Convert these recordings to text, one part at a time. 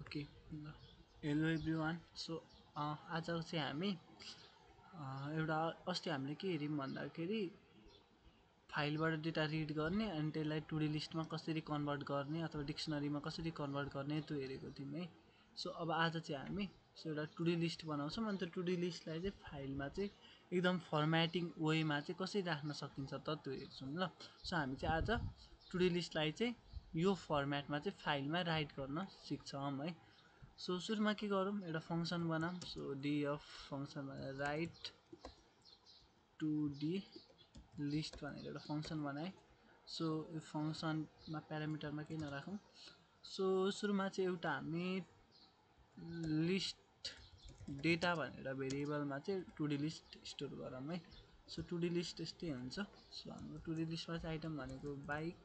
Okay ल hello everyone. So आज चाहिँ हामी एउटा अस्ति हामीले के हेऱ्यौँ भन्दाखेरि फाइलबाट डेटा रिड गर्ने अनि त्यसलाई टुडी लिस्टमा कसरी कन्भर्ट गर्ने अथवा डिक्सनरीमा कसरी कन्भर्ट गर्ने त्यो हेरेको थियौँ है। सो अब आज चाहिँ हामी एउटा टुडी लिस्ट बनाउँछौँ अनि त्यो टुडी लिस्टलाई चाहिँ फाइलमा चाहिँ एकदम फर्मेटिङ वेमा चाहिँ कसरी राख्न सकिन्छ त त्यो हेर्छौँ ल। सो हामी चाहिँ आज टुडी लिस्टलाई चाहिँ यो फर्मेटमा चाहिँ फाइलमा राइट गर्न सिक्छौँ है। सो सुरुमा के गरौँ, एउटा फंक्सन बनाऊँ। सो डीएफ फंक्सन भनेर राइट टु डी लिस्ट भनेर एउटा फंक्सन बनाएँ। सो यो फंक्सनमा प्यारामिटरमा केही नराखौँ। सो सुरुमा चाहिँ एउटा हामी लिस्ट डेटा भनेर भेरिएबलमा चाहिँ टुडी लिस्ट स्टोर गरौँ है। सो टुडी लिस्ट यस्तै हुन्छ। सो हाम्रो टुडी लिस्टमा चाहिँ आइटम भनेको बाइक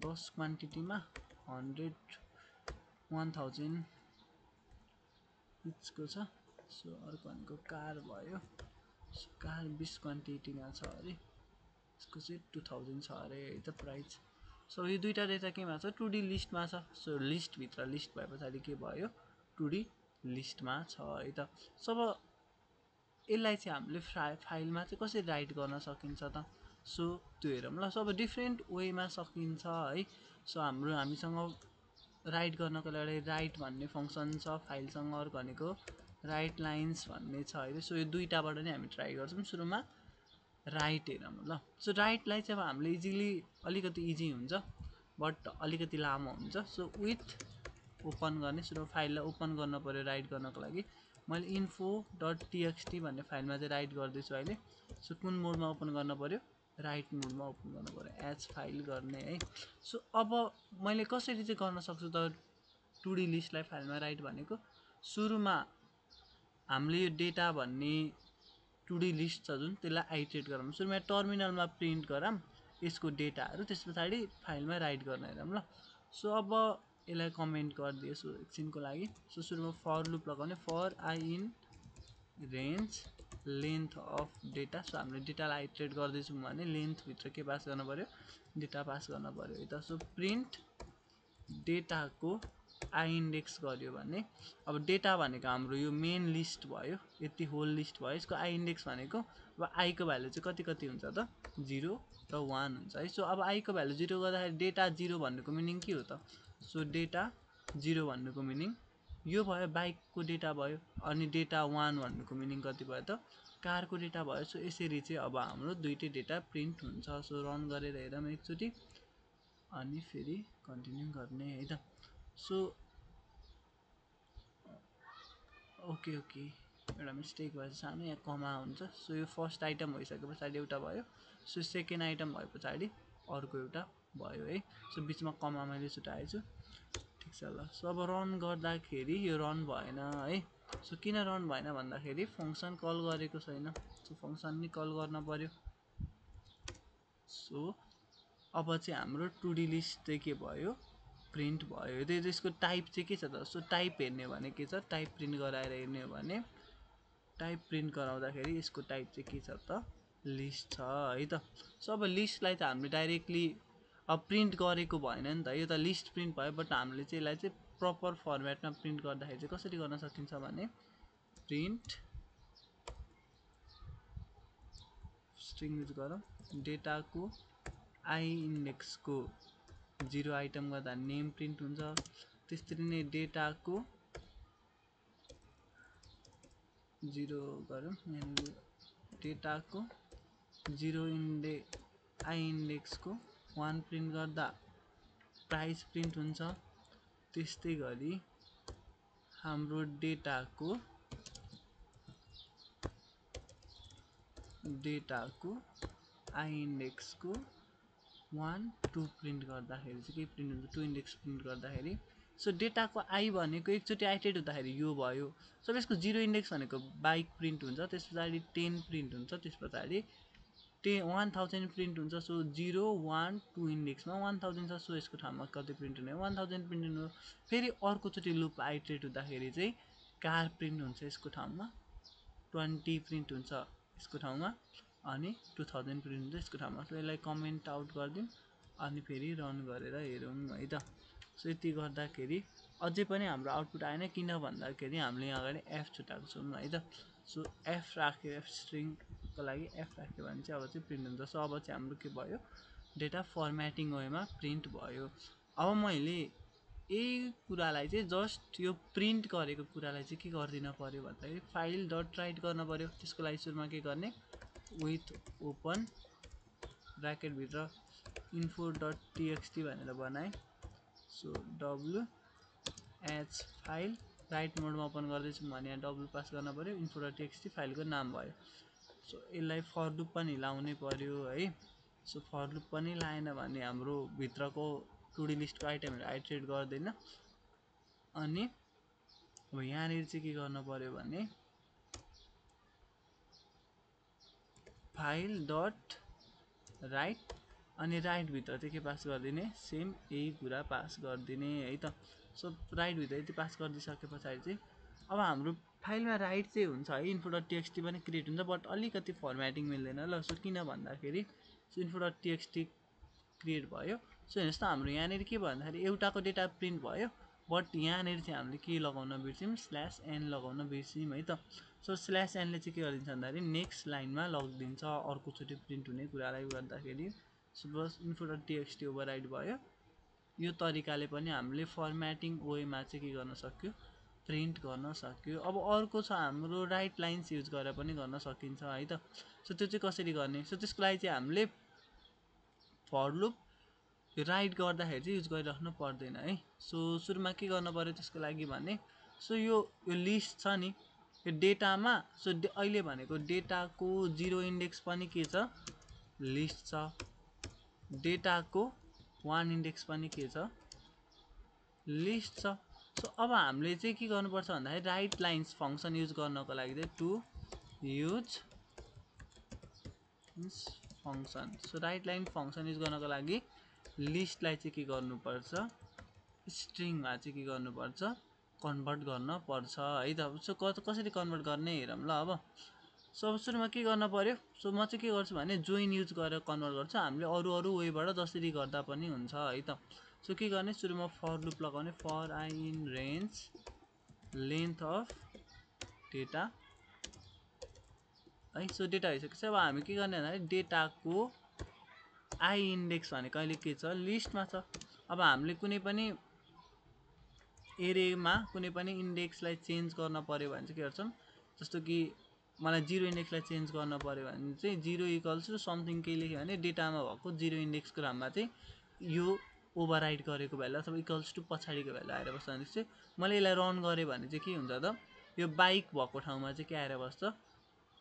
10 क्वान्टिटीमा 1000 इचको छ। सो अर्को भनेको कार भयो। सो कार 20 क्वान्टिटीमा छ अरे, यसको चाहिँ 2000 छ अरे है त प्राइस। सो यो दुईटा डेटा केमा छ, टुडी लिस्टमा छ। सो लिस्टभित्र लिस्ट भए पछाडि के भयो, टुडी लिस्टमा छ है त। सो अब यसलाई चाहिँ हामीले फाइलमा चाहिँ कसरी राइट गर्न सकिन्छ त, सो त्यो हेरौँ ल। सो अब डिफ्रेन्ट वेमा सकिन्छ है। सो हामीसँग राइट गर्नको लागि राइट भन्ने फंक्सन छ फाइलसँग, अर्को भनेको राइट लाइन्स भन्ने छ है। सो यो दुईटाबाट नै हामी ट्राई गर्छौँ। सुरुमा राइट हेरौँ ल। सो राइटलाई चाहिँ अब हामीले इजिली अलिकति इजी हुन्छ बट अलिकति लामो हुन्छ। सो विथ ओपन गर्ने, सुरुमा फाइललाई ओपन गर्न पर्यो राइट गर्नको लागि। मैले info.txt भन्ने फाइलमा चाहिँ राइट गर्दैछु अहिले। सो कुन मोडमा ओपन गर्न पर्यो, राइट मोडमा ओपन गर्नु पर्यो, एज फाइल गर्ने है। सो अब मैले कसरी चाहिँ गर्न सक्छु त टुडी लिस्टलाई फाइलमा राइट भनेको, सुरुमा हामीले यो डेटा भन्ने टुडी लिस्ट छ जुन त्यसलाई आइटरेट गरौँ। सुरुमा टर्मिनलमा प्रिन्ट गरौँ यसको डेटाहरू, त्यस पछाडि फाइलमा राइट गर्न हेरौँ ल। सो अब यसलाई कमेन्ट गरिदिएछु एकछिनको लागि। सो सुरुमा फर लुप लगाउने, for I in range length of data. So हामीले डेटालाई आइटरेट गर्दैछौँ भने लेन्थभित्र के पास गर्नु पर्यो, डेटा पास गर्न पर्यो है त। सो प्रिन्ट डेटाको आई इन्डेक्स गर्यो भने, अब डेटा भनेको हाम्रो यो मेन लिस्ट भयो, यति होल लिस्ट भयो। यसको आई इन्डेक्स भनेको अब आईको भ्यालु चाहिँ कति कति हुन्छ त, 0 र 1 हुन्छ है। सो अब आईको भ्यालु 0 गर्दाखेरि डेटा 0 भन्नुको मिनिङ के हो त, सो डेटा 0 भन्नुको मिनिङ यो भयो, बाइकको डेटा भयो। अनि डेटा 1 भन्नुको मिनिङ कति भयो त, कारको डेटा भयो। सो यसरी चाहिँ अब हाम्रो दुईटै डेटा प्रिन्ट हुन्छ। सो रन गरेर हेरौँ एकचोटि अनि फेरि कन्टिन्यू गर्ने है त। सो ओके एउटा मिस्टेक भएछ सानो, यहाँ कमा हुन्छ। सो यो फर्स्ट आइटम भइसके पछाडि एउटा भयो। सो सेकेन्ड आइटम भए पछाडि अर्को एउटा भयो है। सो बिचमा कमा मैले छुटाएछु, ठिक छ ल। सो अब रन गर्दाखेरि यो रन भएन है। सो किन रन भएन भन्दाखेरि फंक्सन कल गरेको छैन। सो फंक्सन नि कल गर्न पर्यो। सो अब चाहिँ हाम्रो टुडी लिस्ट चाहिँ के भयो, प्रिन्ट भयो। त्यसको टाइप चाहिँ के छ त, सो टाइप हेर्ने हो भने के छ, टाइप प्रिन्ट गराएर हेर्ने हो भने टाइप प्रिन्ट गराउँदाखेरि यसको टाइप चाहिँ के छ त, लिस्ट छ है त। सो अब लिस्टलाई त हामीले डाइरेक्टली अब प्रिन्ट गरेको भएन नि त, यो त लिस्ट प्रिन्ट भयो। बट हामीले चाहिँ यसलाई चाहिँ प्रपर फर्मेटमा प्रिन्ट गर्दाखेरि चाहिँ कसरी गर्न सकिन्छ भने, प्रिन्ट स्ट्रिङ युज गरौँ, डेटाको आई इन्डेक्सको 0 आइटम गर्दा नेम प्रिन्ट हुन्छ। त्यसरी नै डेटाको 0 गरौँ, यहाँनिर डेटाको 0 आई इन्डेक्सको 1 प्रिन्ट गर्दा प्राइस प्रिन्ट हुन्छ। त्यस्तै गरी हाम्रो डेटाको आई इन्डेक्सको 1 2 प्रिन्ट गर्दाखेरि चाहिँ के प्रिन्ट हुन्छ, 2 इन्डेक्स प्रिन्ट गर्दाखेरि। सो डेटाको आई भनेको एकचोटि आइटेड हुँदाखेरि यो भयो। सो यसको 0 इन्डेक्स भनेको बाइक प्रिन्ट हुन्छ, त्यस पछाडि 10 प्रिन्ट हुन्छ, त्यस पछाडि 1000 प्रिन्ट हुन्छ। सो 0 1 2 इन्डेक्समा 1000 छ। सो यसको ठाउँमा कति प्रिन्ट हुने, 1000 प्रिन्ट हुनु। फेरि अर्कोचोटि लुप आइटरेट हुँदाखेरि चाहिँ कार प्रिन्ट हुन्छ यसको ठाउँमा, 20 प्रिन्ट हुन्छ यसको ठाउँमा, अनि 2000 प्रिन्ट हुन्छ यसको ठाउँमा। सो यसलाई कमेन्ट आउट गरिदिउँ अनि फेरि रन गरेर हेरौँ है त। सो यति गर्दाखेरि अझै पनि हाम्रो आउटपुट आएन, किन भन्दाखेरि हामीले यहाँ अगाडि एफ छुटाएको छौँ है त। सो एफ राख्यो, एफ स्ट्रिङको लागि एफ राख्यो भने चाहिँ अब चाहिँ प्रिन्ट हुन्छ। सो अब चाहिँ हाम्रो के भयो, डेटा फर्मेटिङ वेमा प्रिन्ट भयो। अब मैले यही कुरालाई चाहिँ जस्ट यो प्रिन्ट गरेको कुरालाई चाहिँ के गरिदिन पर्यो भन्दाखेरि फाइल डट राइट गर्न पर्यो। त्यसको लागि सुरुमा के गर्ने, विथ ओपन ब्राकेटभित्र इन्फो डट टीएक्सटी भनेर बनाएँ। So W H file write मोडमा ओपन गर्दैछौँ भने यहाँ डब्लु पास गर्न पर्यो, इन्फो डट टीएक्सटी फाइलको नाम भयो। सो यसलाई फर लुप पनि लाउनै पर्यो है। सो फर लुप पनि लाएन भने हाम्रो भित्रको टुडी लिस्टको आइटमहरू आइट्रेट गर्दैन। अनि अब यहाँनिर चाहिँ के गर्न पर्यो भने फाइल डट राइट, अनि राइटभित्र चाहिँ के पास गरिदिने, सेम यही कुरा पास गरिदिने है त। सो राइटभित्र यति पास गरिदिइसके पछाडि चाहिँ अब हाम्रो फाइलमा राइट चाहिँ हुन्छ है, इन्फो डट टीएक्सटी पनि क्रिएट हुन्छ, बट अलिकति फर्मेटिङ मिल्दैन ल। सो किन भन्दाखेरि इन्फो डट टीएक्सटी क्रिएट भयो। सो हेर्नुहोस् त हाम्रो यहाँनिर के भन्दाखेरि एउटाको डेटा प्रिन्ट भयो, बट यहाँनिर चाहिँ हामीले के लगाउन बिर्स्यौँ, स्ल्यास एन लगाउन बिर्स्यौँ है त। सो स्ल्यास एनले चाहिँ के गरिदिन्छ भन्दाखेरि नेक्स्ट लाइनमा लगिदिन्छ अर्कोचोटि प्रिन्ट हुने कुरालाई गर्दाखेरि। सो बस इन्फो डट टीएक्सटी ओभरराइट भयो। यो तरिकाले पनि हामीले फर्मेटिङ वेमा चाहिँ के गर्न सक्यो, प्रिन्ट गर्न सक्यो। अब अर्को छ हाम्रो राइट लाइन्स युज गरेर पनि गर्न सकिन्छ है त। सो त्यो चाहिँ कसरी गर्ने, सो त्यसको लागि चाहिँ हामीले फर लुप राइट गर्दाखेरि चाहिँ युज गरिराख्नु पर्दैन है। सो सुरुमा के गर्नु पर्यो त्यसको लागि भने, सो यो लिस्ट छ नि यो डेटामा, सो अहिले भनेको डेटाको 0 इन्डेक्स पनि के छ, लिस्ट छ, डेटाको 1 इन्डेक्स पनि के छ, लिस्ट छ। सो अब हामीले चाहिँ के गर्नुपर्छ भन्दाखेरि राइट लाइन्स फङ्सन युज गर्नको लागि चाहिँ to use function. So write line function use गर्नको लागि लिस्टलाई चाहिँ के गर्नुपर्छ, स्ट्रिङमा चाहिँ के गर्नुपर्छ, कन्भर्ट गर्न पर्छ है त। सो कसरी कन्भर्ट गर्ने हेरौँ ल। अब सो अब सुरुमा के गर्न पर्यो, सो म चाहिँ के गर्छु भने जोइन युज गरेर कन्भर्ट गर्छु। हामीले अरू वेबाट जसरी गर्दा पनि हुन्छ है त। सो के गर्ने, सुरुमा फर लुप लगाउने, for I in range length of data है। सो डेटा भइसकेपछि अब हामी के गर्ने भन्दाखेरि डेटाको आई इन्डेक्स भनेको अहिले के छ, लिस्टमा छ। अब हामीले कुनै पनि एरेमा कुनै पनि इन्डेक्सलाई चेन्ज गर्न पर्यो भने चाहिँ के गर्छौँ, जस्तो कि मलाई 0 इन्डेक्सलाई चेन्ज गर्न पर्यो भने चाहिँ 0 इक्वल्स टु समथिङ के लेख्यो भने डेटामा भएको 0 इन्डेक्सको ठाउँमा चाहिँ यो ओभरराइड गरेको भ्यालु अथवा इक्वल्स टु पछाडिको भ्यालु आएर बस्छ भने चाहिँ मैले यसलाई रन गरेँ भने चाहिँ के हुन्छ त, यो बाइक भएको ठाउँमा चाहिँ के आएर बस्छ,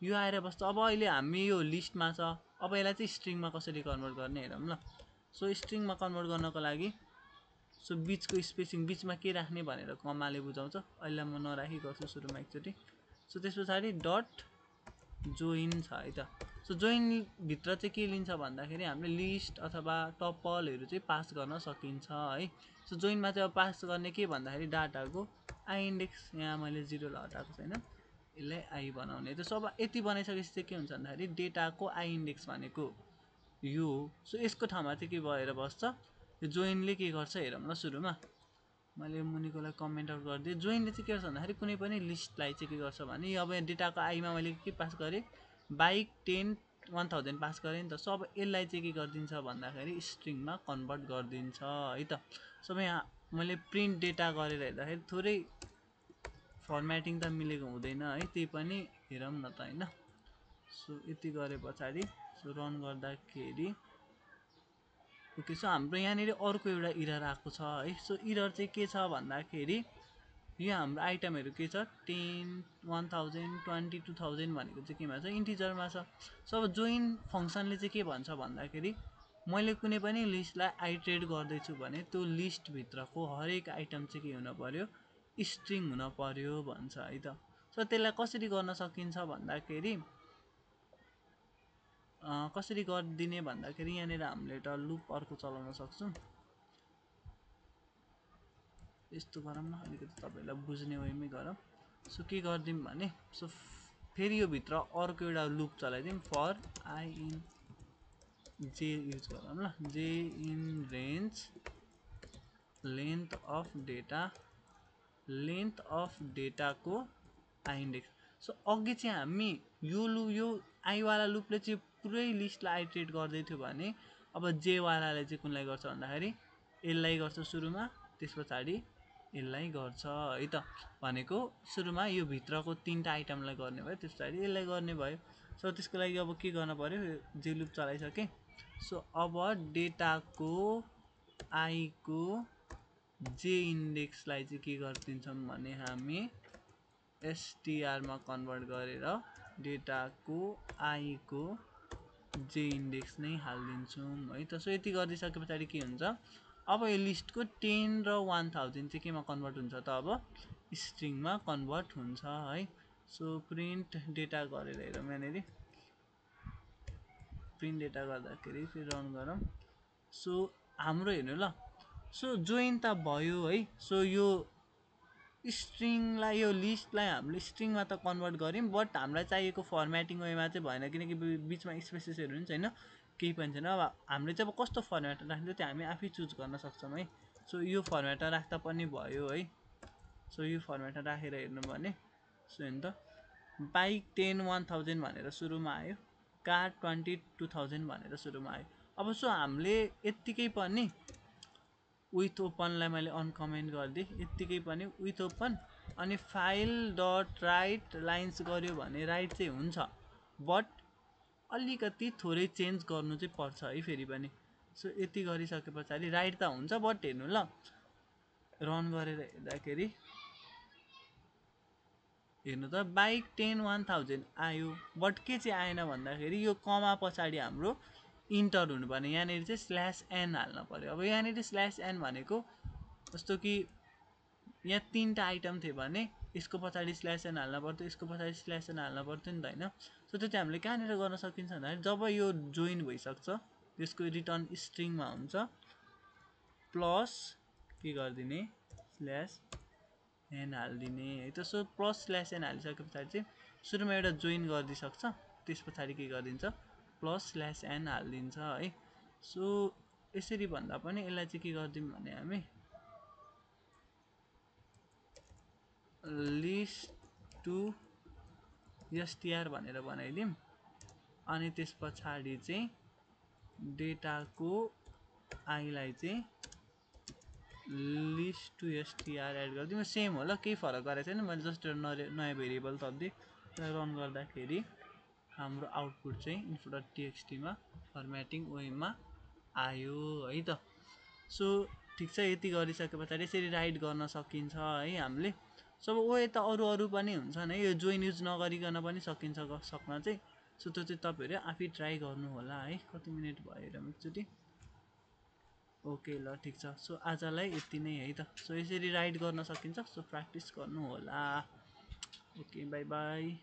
यो आएर बस्छ। अब अहिले हामी यो लिस्टमा छ, अब यसलाई चाहिँ स्ट्रिङमा कसरी कन्भर्ट गर्ने हेरौँ ल। सो स्ट्रिङमा कन्भर्ट गर्नको लागि सो बिचको स्पेसिङ बिचमा के राख्ने भनेर कमाले बुझाउँछ, अहिले म नराखी गर्छु सुरुमा एकचोटि। सो त्यस पछाडि डट जोइन छ है त। सो जोइनभित्र चाहिँ के लिन्छ भन्दाखेरि हामीले लिस्ट अथवा टपलहरू चाहिँ पास गर्न सकिन्छ है। सो जोइनमा चाहिँ अब पास गर्ने के भन्दाखेरि डाटाको आई इन्डेक्स, यहाँ मैले 0 हटाएको छैन, यसलाई आई बनाउने। त अब यति बनाइसकेपछि चाहिँ के हुन्छ भन्दाखेरि डेटाको आई इन्डेक्स भनेको यो। सो यसको ठाउँमा चाहिँ के भएर बस्छ, यो जोइनले के गर्छ हेरौँ ल। सुरुमा मैले मुनिकोलाई कमेन्ट आउट गरिदिएँ। जोइनले चाहिँ के गर्छ भन्दाखेरि कुनै पनि लिस्टलाई चाहिँ के गर्छ भने अब यहाँ डेटाको आईमा मैले के पास गरेँ, बाइक 10,000 पास गरेँ नि त। सो अब यसलाई चाहिँ के गरिदिन्छ भन्दाखेरि स्ट्रिङमा कन्भर्ट गरिदिन्छ है त। सो यहाँ मैले प्रिन्ट डेटा गरेर हेर्दाखेरि थोरै फर्मेटिङ त मिलेको हुँदैन है, त्यही पनि हेरौँ न त होइन। सो यति गरे पछाडि सो रन गर्दाखेरि ओके। सो हाम्रो यहाँनिर अर्को एउटा इरर आएको छ है। सो इरर चाहिँ के छ भन्दाखेरि यो हाम्रो आइटमहरू के छ, 10, 1000, 20, 2000 भनेको चाहिँ केमा छ, इन्टिजरमा छ। सो अब जोइन फङ्सनले चाहिँ के भन्छ भन्दाखेरि मैले कुनै पनि लिस्टलाई आइट्रेट गर्दैछु भने त्यो लिस्टभित्रको हरेक आइटम चाहिँ के हुन पर्यो, स्ट्रिङ हुन पर्यो भन्छ है त। सो त्यसलाई कसरी गर्न सकिन्छ भन्दाखेरि कसरी गरिदिने भन्दाखेरि यहाँनिर हामीले एउटा लुप अर्को चलाउन सक्छौँ। यस्तो गरौँ न, अलिकति तपाईँलाई बुझ्ने वेमै गरौँ। सो के गरिदिउँ भने सो फेरि यो भित्र अर्को एउटा लुप चलाइदिउँ, for I in J use गरौँ ल, J in range length of डेटाको आई इन्डेक्स। सो अघि चाहिँ हामी यो आईवाला लुपले चाहिँ पुरै लिस्टलाई आइट्रेट गर्दै थियो भने अब जेवालाले चाहिँ कुनलाई गर्छ भन्दाखेरि यसलाई गर्छ सुरुमा, त्यस पछाडि यसलाई गर्छ है त। भनेको सुरुमा यो भित्रको 3टा आइटमलाई गर्ने भयो, त्यस पछाडि यसलाई गर्ने भयो। सो त्यसको लागि अब के गर्न पर्यो, जे लुप चलाइसकेँ। सो अब डेटाको आईको जे इन्डेक्सलाई चाहिँ के गरिदिन्छौँ भने हामी एसटिआरमा कन्भर्ट गरेर डेटाको आईको जे इन्डेक्स नै हालिदिन्छौँ है त। सो यति गरिदिइसके पछाडि के हुन्छ, अब यो लिस्टको 10 र 1000 चाहिँ केमा कन्भर्ट हुन्छ त, अब स्ट्रिङमा कन्भर्ट हुन्छ है। सो प्रिन्ट डेटा गरेर हेरौँ, यहाँनिर प्रिन्ट डेटा गर्दाखेरि फेरि रन गरौँ। सो हाम्रो हेर्नु ल, सो जोइन त भयो है। सो यो स्ट्रिङलाई, यो लिस्टलाई हामीले स्ट्रिङमा त कन्भर्ट गऱ्यौँ, बट हामीलाई चाहिएको फर्मेटिङ वेमा चाहिँ भएन, किनकि बिचमा स्पेसेसहरू पनि छैन, केही पनि छैन। अब हामीले चाहिँ अब कस्तो फर्मेट राख्ने त्यो हामी आफै चुज गर्न सक्छौँ है। सो यो फर्मेटमा राख्दा पनि भयो है। सो यो फर्मेटमा राखेर हेर्नु भने सो हेर्नु त, बाइक 10 1000 भनेर सुरुमा आयो, कार 20 2000 भनेर सुरुमा आयो। अब सो हामीले यत्तिकै पनि विथ ओपनलाई मैले अनकमेन्ट गरिदिएँ, यत्तिकै पनि विथ ओपन अनि फाइल डट राइट लाइन्स गऱ्यो भने राइट चाहिँ हुन्छ, बट अलिकति थोरै चेन्ज गर्नु चाहिँ पर्छ है फेरि पनि। सो यति गरिसके पछाडि राइट त हुन्छ, बट हेर्नु ल, रन गरेर हेर्दाखेरि हेर्नु त बाइक 10 1000 आयो, बट के चाहिँ आएन भन्दाखेरि यो कमा पछाडि हाम्रो इन्टर हुनुपर्ने, यहाँनिर चाहिँ /n हाल्न पर्यो। अब यहाँनिर /n भनेको जस्तो कि यहाँ 3टा आइटम थियो भने यसको पछाडि /n हाल्न पर्थ्यो, यसको पछाडि /n हाल्न पर्थ्यो नि त होइन। सो त्यो चाहिँ हामीले कहाँनिर गर्न सकिन्छ भन्दाखेरि जब यो जोइन भइसक्छ, त्यसको रिटर्न स्ट्रिङमा हुन्छ, प्लस के गरिदिने /n हालिदिने है त। सो प्लस /n हालिसके पछाडि चाहिँ सुरुमा एउटा जोइन गरिदिइसक्छ, त्यस पछाडि के गरिदिन्छ प्लस /n हालिदिन्छ है। सो यसरी भन्दा पनि यसलाई चाहिँ के गरिदिउँ भने हामी लिस्ट टु एसटिआर भनेर बनाइदिउँ, अनि त्यस पछाडि चाहिँ डेटाको आईलाई चाहिँ लिस्ट टु एसटिआर एड गरिदिउँ। सेम होला, केही फरक गरेको छैन, मैले जस्ट एउटा नयाँ भेरिएबल थपिदिएँ। त्यसलाई रन गर्दाखेरि हाम्रो आउटपुट चाहिँ info.txt मा फर्मेटिङ वेमा आयो है त। सो ठिक छ, यति गरिसके पछाडि यसरी राइट गर्न सकिन्छ है हामीले। सो वे त अरू पनि हुन्छन् है, यो जोइन युज नगरिकन पनि सकिन्छ सक्न चाहिँ। सो त्यो चाहिँ तपाईँहरू आफै ट्राई गर्नु होला है। कति मिनट भयो हेरौँ एकचोटि। ओके ल ठिक छ। सो आजलाई यति नै है त। सो यसरी राइट गर्न सकिन्छ, सो प्र्याक्टिस गर्नु होला। Okay by by.